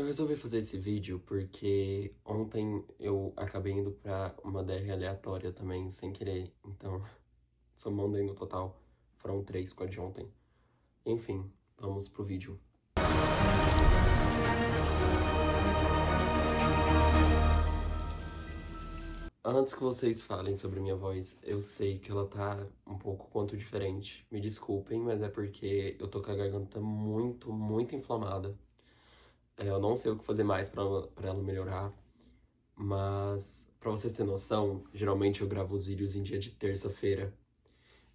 Eu resolvi fazer esse vídeo porque ontem eu acabei indo pra uma DR aleatória também, sem querer. Então, somando aí no total, foram 3 com a de ontem. Enfim, vamos pro vídeo. Antes que vocês falem sobre minha voz, eu sei que ela tá um pouco quanto diferente. Me desculpem, mas é porque eu tô com a garganta muito inflamada. Eu não sei o que fazer mais pra ela melhorar. Mas, pra vocês terem noção, geralmente eu gravo os vídeos em dia de terça-feira.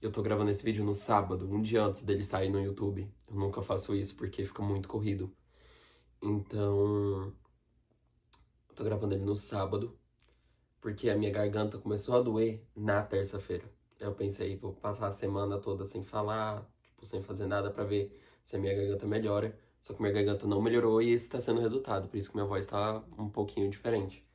Eu tô gravando esse vídeo no sábado, um dia antes dele sair no YouTube. Eu nunca faço isso porque fica muito corrido. Então, eu tô gravando ele no sábado, porque a minha garganta começou a doer na terça-feira. Eu pensei, vou passar a semana toda sem falar, tipo, sem fazer nada pra ver se a minha garganta melhora. Só que minha garganta não melhorou e esse tá sendo o resultado, por isso que minha voz tá um pouquinho diferente.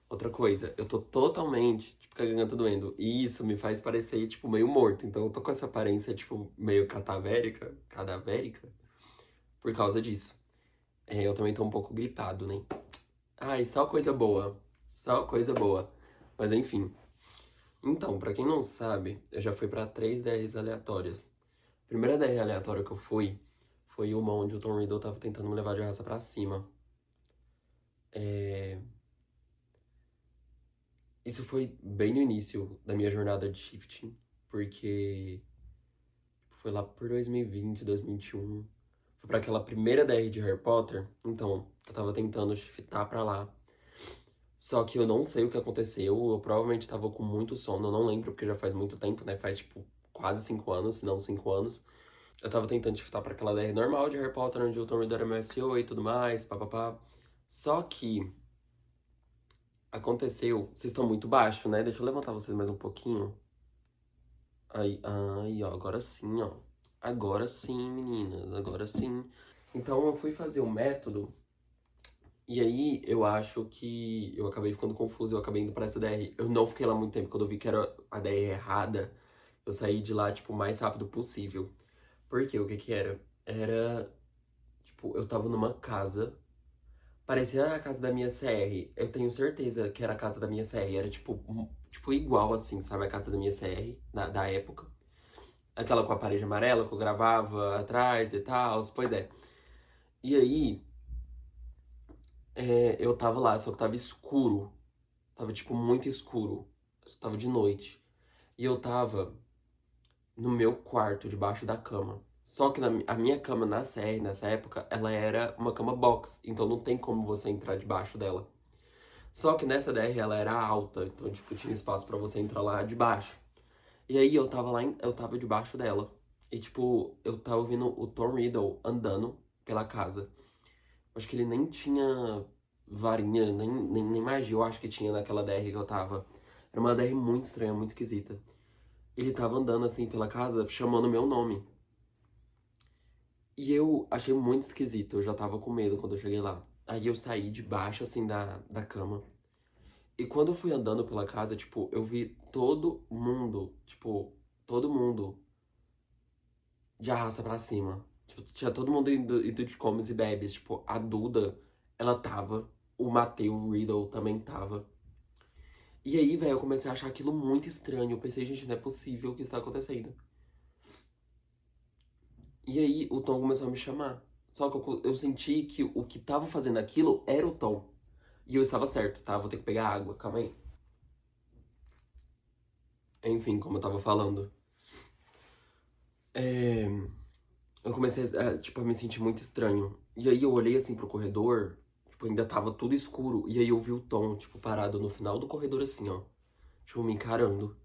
Outra coisa, eu tô totalmente, tipo, com a garganta doendo. E isso me faz parecer, tipo, meio morto. Então eu tô com essa aparência, tipo, meio cadavérica, por causa disso. Eu também tô um pouco gripado, né? Ai, só coisa boa. Só coisa boa. Mas enfim. Então, pra quem não sabe, eu já fui pra 3 DRs aleatórias. A primeira DR aleatória que eu fui foi uma onde o Tom Riddle tava tentando me levar de raça pra cima. Isso foi bem no início da minha jornada de shifting, porque foi lá por 2020, 2021. Foi pra aquela primeira DR de Harry Potter. Então, eu tava tentando shiftar pra lá. Só que eu não sei o que aconteceu. Eu provavelmente tava com muito sono. Eu não lembro, porque já faz muito tempo, né? Faz, tipo, quase 5 anos, se não 5 anos. Eu tava tentando shiftar pra aquela DR normal de Harry Potter, onde o Tom Riddle era meu SO e tudo mais, papapá. Só que aconteceu. Vocês estão muito baixo, né? Deixa eu levantar vocês mais um pouquinho. Aí, ó, agora sim, ó. Agora sim, meninas, agora sim. Então eu fui fazer o método, e aí eu acho que eu acabei ficando confuso, eu acabei indo pra essa DR. Eu não fiquei lá muito tempo, quando eu vi que era a DR errada, eu saí de lá, tipo, o mais rápido possível. Por quê? O que que era? Era, tipo, eu tava numa casa, parecia a casa da minha CR. Eu tenho certeza que era a casa da minha CR, era, tipo, tipo igual assim, sabe? A casa da minha CR, da época. Aquela com a parede amarela que eu gravava atrás e tal, pois é. E aí, eu tava lá, só que tava escuro. Tava, tipo, muito escuro. Tava de noite. E eu tava no meu quarto, debaixo da cama. Só que a minha cama na série, nessa época, ela era uma cama box. Então não tem como você entrar debaixo dela. Só que nessa DR ela era alta. Então, tipo, tinha espaço pra você entrar lá debaixo. E aí eu tava lá, eu tava debaixo dela. E, tipo, eu tava ouvindo o Tom Riddle andando pela casa. Acho que ele nem tinha varinha, nem magia, eu acho que tinha naquela DR que eu tava. Era uma DR muito estranha, muito esquisita. Ele tava andando assim pela casa, chamando meu nome. E eu achei muito esquisito, eu já tava com medo quando eu cheguei lá. Aí eu saí de baixo, assim, da cama. E quando eu fui andando pela casa, tipo, eu vi todo mundo, tipo, todo mundo de arrasta pra cima. Tipo, tinha todo mundo indo de comes e bebes. Tipo, a Duda, ela tava. O Mateu Riddle também tava. E aí, velho, eu comecei a achar aquilo muito estranho. Eu pensei, gente, não é possível o que está acontecendo. E aí, o Tom começou a me chamar. Só que eu senti que o que tava fazendo aquilo era o Tom. E eu estava certo, tá? Vou ter que pegar água, calma aí. Enfim, como eu tava falando. É... Eu comecei tipo, a me sentir muito estranho. E aí eu olhei assim pro corredor, tipo, ainda tava tudo escuro. E aí eu vi o Tom, tipo, parado no final do corredor assim, ó. Tipo, me encarando.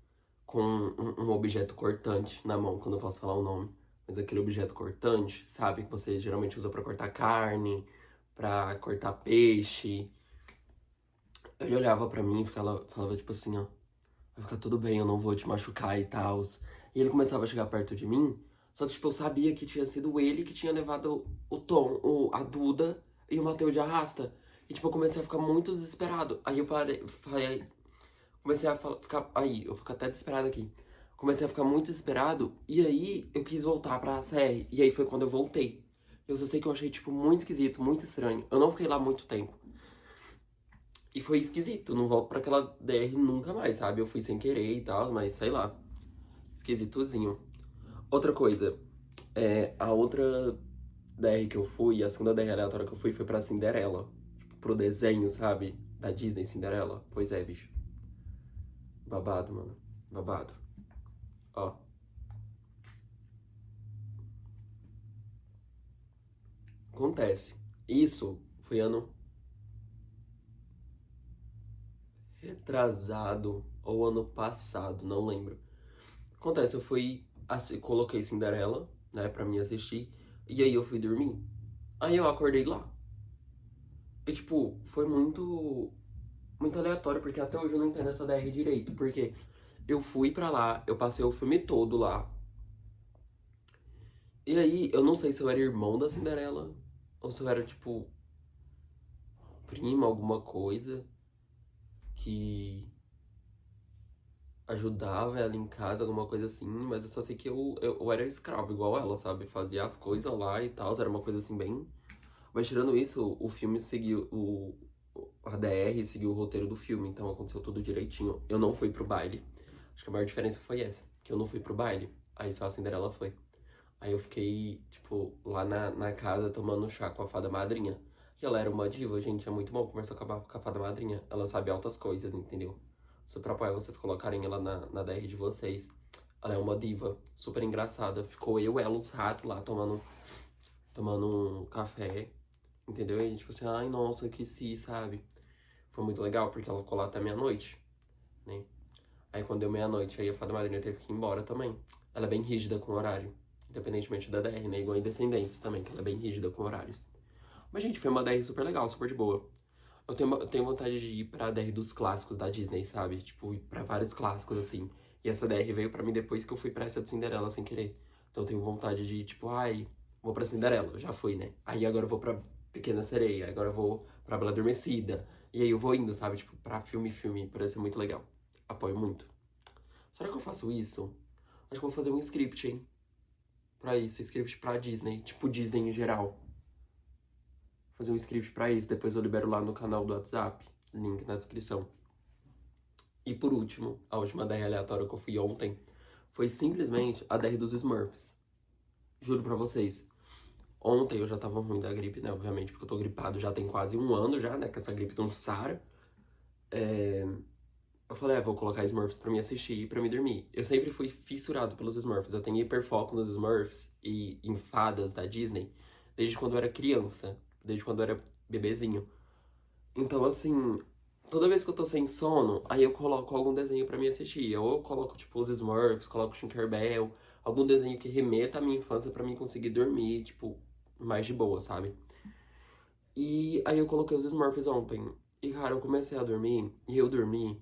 Com um objeto cortante na mão, quando eu posso falar o nome. Mas aquele objeto cortante, sabe? Que você geralmente usa pra cortar carne, pra cortar peixe. Ele olhava pra mim e falava tipo assim, ó. Vai ficar tudo bem, eu não vou te machucar e tal. E ele começava a chegar perto de mim. Só que, tipo, eu sabia que tinha sido ele que tinha levado o Tom, a Duda e o Matheus de arrasta. E, tipo, eu comecei a ficar muito desesperado. Aí eu falei, comecei a ficar. Aí, eu fico até desesperado aqui. Comecei a ficar muito desesperado. E aí eu quis voltar pra série. E aí foi quando eu voltei. Eu só sei que eu achei, tipo, muito esquisito, muito estranho. Eu não fiquei lá muito tempo. E foi esquisito, não volto pra aquela DR nunca mais, sabe? Eu fui sem querer e tal, mas sei lá. Esquisitozinho. Outra coisa, a outra DR que eu fui, a segunda DR aleatória que eu fui foi pra Cinderela. Tipo, pro desenho, sabe? Da Disney, Cinderela. Pois é, bicho. Babado, mano. Babado. Ó. Acontece. Isso foi ano retrasado ou ano passado, não lembro. Acontece, eu fui, coloquei Cinderela, né, pra mim assistir, e aí eu fui dormir. Aí eu acordei lá. E, tipo, foi muito aleatório, porque até hoje eu não entendo essa DR direito, porque eu fui pra lá, eu passei o filme todo lá. E aí, eu não sei se eu era irmão da Cinderela, ou se eu era, tipo, prima, alguma coisa, que ajudava ela em casa, alguma coisa assim, mas eu só sei que eu era escravo, igual ela, sabe? Fazia as coisas lá e tal, era uma coisa assim bem. Mas tirando isso, o filme seguiu. A DR seguiu o roteiro do filme, então aconteceu tudo direitinho. Eu não fui pro baile. Acho que a maior diferença foi essa, que eu não fui pro baile. Aí só a Cinderela foi. Aí eu fiquei, tipo, lá na casa tomando chá com a fada madrinha. E ela era uma diva, gente. É muito bom conversar com a fada madrinha. Ela sabe altas coisas, entendeu? Super apoio vocês colocarem ela na DR de vocês. Ela é uma diva, super engraçada. Ficou eu, ela, os ratos lá tomando um café, entendeu? E tipo assim, ai nossa, que si, sabe? Foi muito legal porque ela ficou lá até meia-noite, né? Aí quando deu meia-noite, aí a fada madrinha teve que ir embora também. Ela é bem rígida com o horário, independentemente da DR, né? Igual em Descendentes também, que ela é bem rígida com horários. Mas, gente, foi uma DR super legal, super de boa. Eu tenho vontade de ir pra DR dos clássicos da Disney, sabe? Tipo, ir pra vários clássicos, assim. E essa DR veio pra mim depois que eu fui pra essa de Cinderela sem querer. Então eu tenho vontade de ir, tipo, ai, vou pra Cinderela, eu já fui, né? Aí agora eu vou pra Pequena Sereia, agora eu vou pra Bela Adormecida. E aí eu vou indo, sabe? Tipo, pra filme, parece ser muito legal. Apoio muito. Será que eu faço isso? Acho que eu vou fazer um script, hein? Pra isso, script pra Disney. Tipo, Disney em geral. Fazer um script pra isso, depois eu libero lá no canal do WhatsApp. Link na descrição. E por último, a última DR aleatória que eu fui ontem foi simplesmente a DR dos Smurfs. Juro pra vocês. Ontem eu já tava ruim da gripe, né? Obviamente, porque eu tô gripado já tem quase um ano já, né? Que essa gripe não sara. Eu falei, vou colocar Smurfs pra me assistir e pra me dormir. Eu sempre fui fissurado pelos Smurfs. Eu tenho hiperfoco nos Smurfs e em fadas da Disney desde quando eu era criança. Desde quando eu era bebezinho. Então, assim, toda vez que eu tô sem sono, aí eu coloco algum desenho pra me assistir. Ou eu coloco, tipo, os Smurfs, coloco Tinkerbell, algum desenho que remeta à minha infância pra mim conseguir dormir, tipo, mais de boa, sabe? E aí eu coloquei os Smurfs ontem. E, cara, eu comecei a dormir, e eu dormi.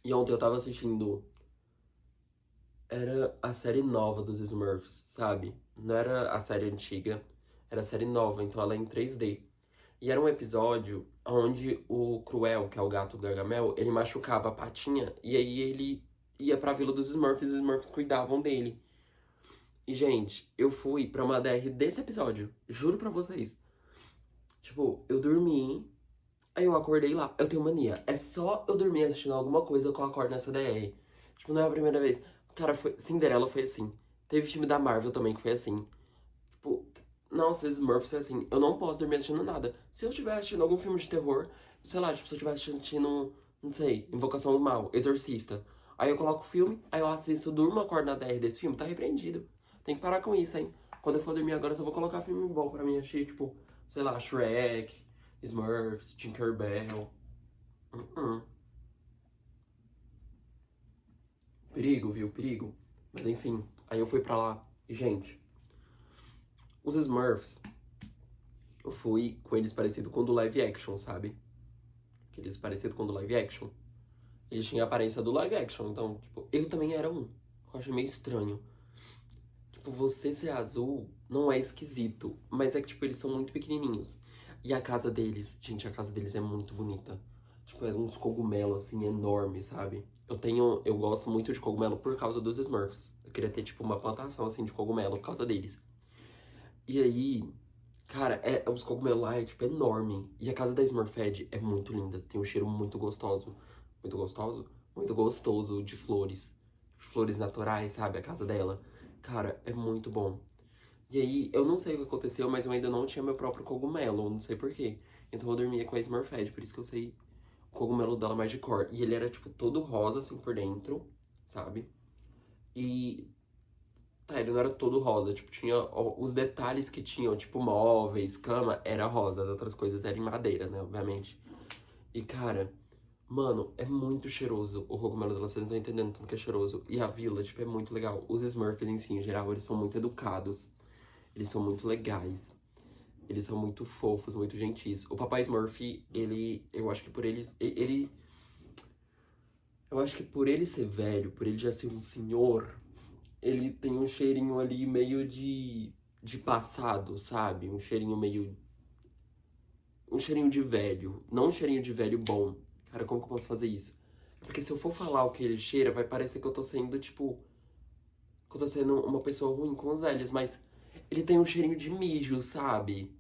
E ontem eu tava assistindo. Era a série nova dos Smurfs, sabe? Não era a série antiga, era a série nova, então ela é em 3D. E era um episódio onde o Cruel, que é o gato do Gargamel, ele machucava a patinha e aí ele ia pra vila dos Smurfs e os Smurfs cuidavam dele. E, gente, eu fui pra uma DR desse episódio, juro pra vocês. Tipo, eu dormi, aí eu acordei lá. Eu tenho mania. É só eu dormir assistindo alguma coisa que eu acordo nessa DR. Tipo, não é a primeira vez. Cara, Cinderela foi assim. Teve filme da Marvel também que foi assim. Tipo, nossa, Smurfs foi assim. Eu não posso dormir assistindo nada. Se eu estiver assistindo algum filme de terror, sei lá, tipo, se eu estiver assistindo, não sei, Invocação do Mal, Exorcista. Aí eu coloco o filme, aí eu assisto, durmo, acordo na DR desse filme, tá repreendido. Tem que parar com isso, hein? Quando eu for dormir agora, eu só vou colocar filme bom pra mim assistir, tipo, sei lá, Shrek, Smurfs, Tinkerbell. Uh-uh. Perigo, viu? Perigo. Mas enfim, aí eu fui pra lá. E, gente, os Smurfs, eu fui com eles parecido com o do live action, sabe? Aqueles parecido com o do live action. Eles tinham a aparência do live action, então, tipo, eu também era um. Eu achei meio estranho. Tipo, você ser azul não é esquisito, mas é que, tipo, eles são muito pequenininhos. E a casa deles, gente, a casa deles é muito bonita. Tipo, é uns cogumelos, assim, enormes, sabe? Eu gosto muito de cogumelo por causa dos Smurfs. Eu queria ter, tipo, uma plantação, assim, de cogumelo por causa deles. E aí, cara, os cogumelos lá é, tipo, enorme. E a casa da Smurfette é muito linda. Tem um cheiro muito gostoso. Muito gostoso? Muito gostoso de flores. Flores naturais, sabe? A casa dela. Cara, é muito bom. E aí, eu não sei o que aconteceu, mas eu ainda não tinha meu próprio cogumelo. Não sei por quê. Então eu dormia com a Smurfette, por isso que eu sei o cogumelo dela mais de cor. E ele era, tipo, todo rosa, assim, por dentro, sabe? E tá, ele não era todo rosa, tipo, tinha os detalhes que tinham, tipo, móveis, cama, era rosa, as outras coisas eram em madeira, né, obviamente. E, cara, mano, é muito cheiroso o cogumelo dela, vocês não estão entendendo tanto que é cheiroso. E a vila, tipo, é muito legal. Os Smurfs em si, em geral, eles são muito educados, eles são muito legais, eles são muito fofos, muito gentis. O Papai Smurf, eu acho que por eu acho que por ele ser velho, por ele já ser um senhor, ele tem um cheirinho ali meio de passado, sabe? Um cheirinho meio. Um cheirinho de velho. Não um cheirinho de velho bom. Cara, como que eu posso fazer isso? Porque se eu for falar o que ele cheira, vai parecer que eu tô sendo, tipo. Que eu tô sendo uma pessoa ruim com os velhos, mas ele tem um cheirinho de mijo, sabe?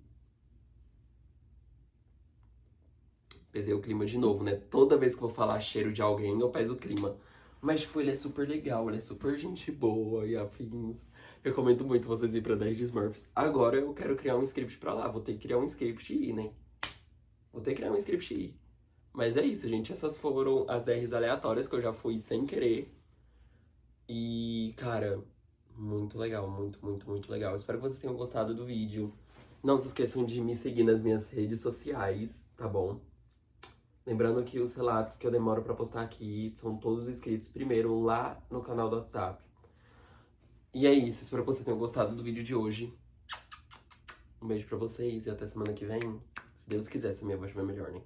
Pesei o clima de novo, né? Toda vez que eu vou falar cheiro de alguém, eu peso o clima. Mas, tipo, ele é super legal, ele é super gente boa e afins. Recomendo muito vocês ir pra 10 de Smurfs. Agora eu quero criar um script pra lá. Vou ter que criar um script e ir, né? Vou ter que criar um script e ir. Mas é isso, gente. Essas foram as 10 aleatórias que eu já fui sem querer. E, cara, muito legal, muito, muito, muito legal. Espero que vocês tenham gostado do vídeo. Não se esqueçam de me seguir nas minhas redes sociais, tá bom? Lembrando que os relatos que eu demoro pra postar aqui são todos escritos primeiro lá no canal do WhatsApp. E é isso, espero que vocês tenham gostado do vídeo de hoje. Um beijo pra vocês e até semana que vem. Se Deus quiser, se a minha voz estiver melhor, né?